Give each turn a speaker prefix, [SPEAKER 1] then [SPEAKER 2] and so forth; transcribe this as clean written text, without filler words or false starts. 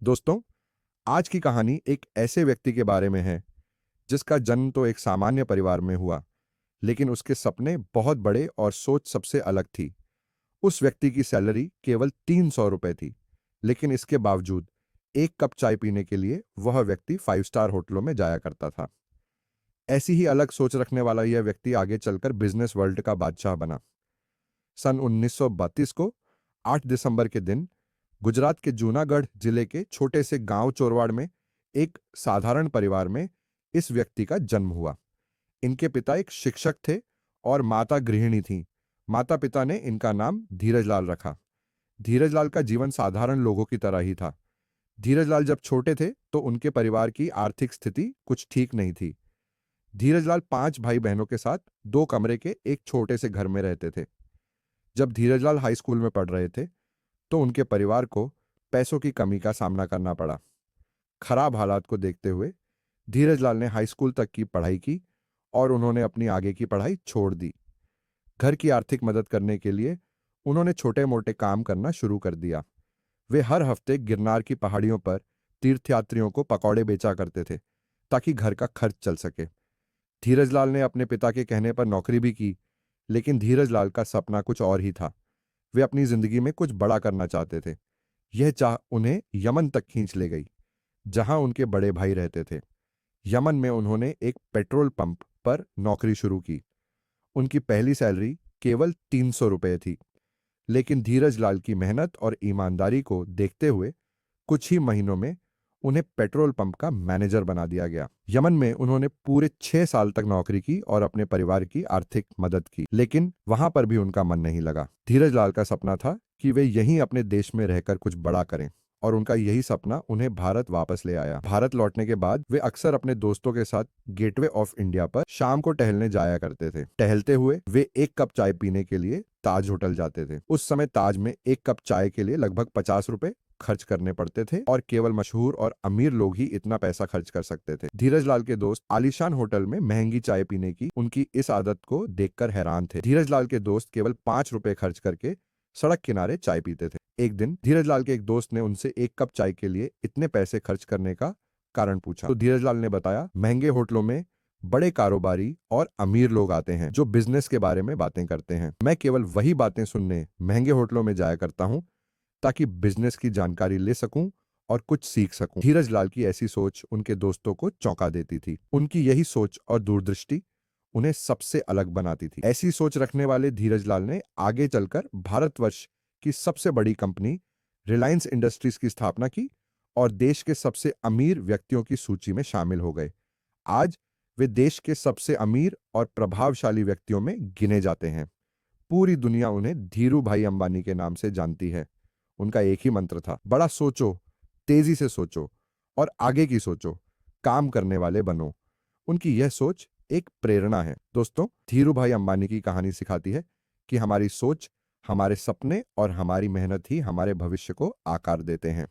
[SPEAKER 1] दोस्तों, आज की कहानी एक ऐसे व्यक्ति के बारे में है जिसका जन्म तो एक सामान्य परिवार में हुआ, लेकिन उसके सपने बहुत बड़े और सोच सबसे अलग थी। उस व्यक्ति की सैलरी केवल 300 रुपए थी, लेकिन इसके बावजूद एक कप चाय पीने के लिए वह व्यक्ति 5 स्टार होटलों में जाया करता था। ऐसी ही अलग सोच रखने वाला यह व्यक्ति आगे चलकर बिजनेस वर्ल्ड का बादशाह बना। सन 1932 को 8 दिसंबर के दिन गुजरात के जूनागढ़ जिले के छोटे से गांव चोरवाड़ में एक साधारण परिवार में इस व्यक्ति का जन्म हुआ। इनके पिता एक शिक्षक थे और माता गृहिणी थीं। माता पिता ने इनका नाम धीरजलाल रखा। धीरजलाल का जीवन साधारण लोगों की तरह ही था। धीरजलाल जब छोटे थे तो उनके परिवार की आर्थिक स्थिति कुछ ठीक नहीं थी। धीरजलाल 5 भाई बहनों के साथ 2 कमरे के एक छोटे से घर में रहते थे। जब धीरजलाल हाई स्कूल में पढ़ रहे थे तो उनके परिवार को पैसों की कमी का सामना करना पड़ा। खराब हालात को देखते हुए धीरजलाल ने हाई स्कूल तक की पढ़ाई की और उन्होंने अपनी आगे की पढ़ाई छोड़ दी। घर की आर्थिक मदद करने के लिए उन्होंने छोटे मोटे काम करना शुरू कर दिया। वे हर हफ्ते गिरनार की पहाड़ियों पर तीर्थयात्रियों को पकौड़े बेचा करते थे ताकि घर का खर्च चल सके। धीरजलाल ने अपने पिता के कहने पर नौकरी भी की, लेकिन धीरजलाल का सपना कुछ और ही था। वे अपनी जिंदगी में कुछ बड़ा करना चाहते थे। यह चाह उन्हें यमन तक खींच ले गई, जहां उनके बड़े भाई रहते थे। यमन में उन्होंने एक पेट्रोल पंप पर नौकरी शुरू की। उनकी पहली सैलरी केवल 300 रुपए थी, लेकिन धीरजलाल की मेहनत और ईमानदारी को देखते हुए कुछ ही महीनों में उन्हें पेट्रोल पंप का मैनेजर बना दिया गया। यमन में उन्होंने पूरे 6 साल तक नौकरी की और अपने परिवार की आर्थिक मदद की, लेकिन वहां पर भी उनका मन नहीं लगा। धीरजलाल का सपना था कि वे यहीं अपने देश में रहकर कुछ बड़ा करें, और उनका यही सपना उन्हें भारत वापस ले आया। भारत लौटने के बाद वे अक्सर अपने दोस्तों के साथ गेटवे ऑफ इंडिया पर शाम को टहलने जाया करते थे। टहलते हुए वे एक कप चाय पीने के लिए ताज होटल जाते थे। उस समय ताज में एक कप चाय के लिए लगभग 50 रुपए खर्च करने पड़ते थे और केवल मशहूर और अमीर लोग ही इतना पैसा खर्च कर सकते थे। धीरजलाल के दोस्त आलीशान होटल में महंगी चाय पीने की उनकी इस आदत को देखकर हैरान थे। धीरजलाल के दोस्त केवल 5 रुपए खर्च करके सड़क किनारे चाय पीते थे। एक दिन धीरजलाल के एक दोस्त ने उनसे एक कप चाय के लिए इतने पैसे खर्च करने का कारण पूछा, तो धीरजलाल ने बताया, महंगे होटलों में बड़े कारोबारी और अमीर लोग आते हैं जो बिजनेस के बारे में बातें करते हैं। मैं केवल वही बातें सुनने महंगे होटलों में जाया करता हूं ताकि बिजनेस की जानकारी ले सकूं और कुछ सीख सकूं। धीरजलाल की ऐसी सोच उनके दोस्तों को चौंका देती थी। उनकी यही सोच और दूरदृष्टि उन्हें सबसे अलग बनाती थी। ऐसी सोच रखने वाले धीरजलाल ने आगे चलकर भारतवर्ष की सबसे बड़ी कंपनी रिलायंस इंडस्ट्रीज की स्थापना की और देश के सबसे अमीर व्यक्तियों की सूची में शामिल हो गए। आज वे देश के सबसे अमीर और प्रभावशाली व्यक्तियों में गिने जाते हैं। पूरी दुनिया उन्हें धीरू भाई अंबानी के नाम से जानती है। उनका एक ही मंत्र था, बड़ा सोचो, तेजी से सोचो और आगे की सोचो, काम करने वाले बनो। उनकी यह सोच एक प्रेरणा है। दोस्तों, धीरू भाई अंबानी की कहानी सिखाती है कि हमारी सोच, हमारे सपने और हमारी मेहनत ही हमारे भविष्य को आकार देते हैं।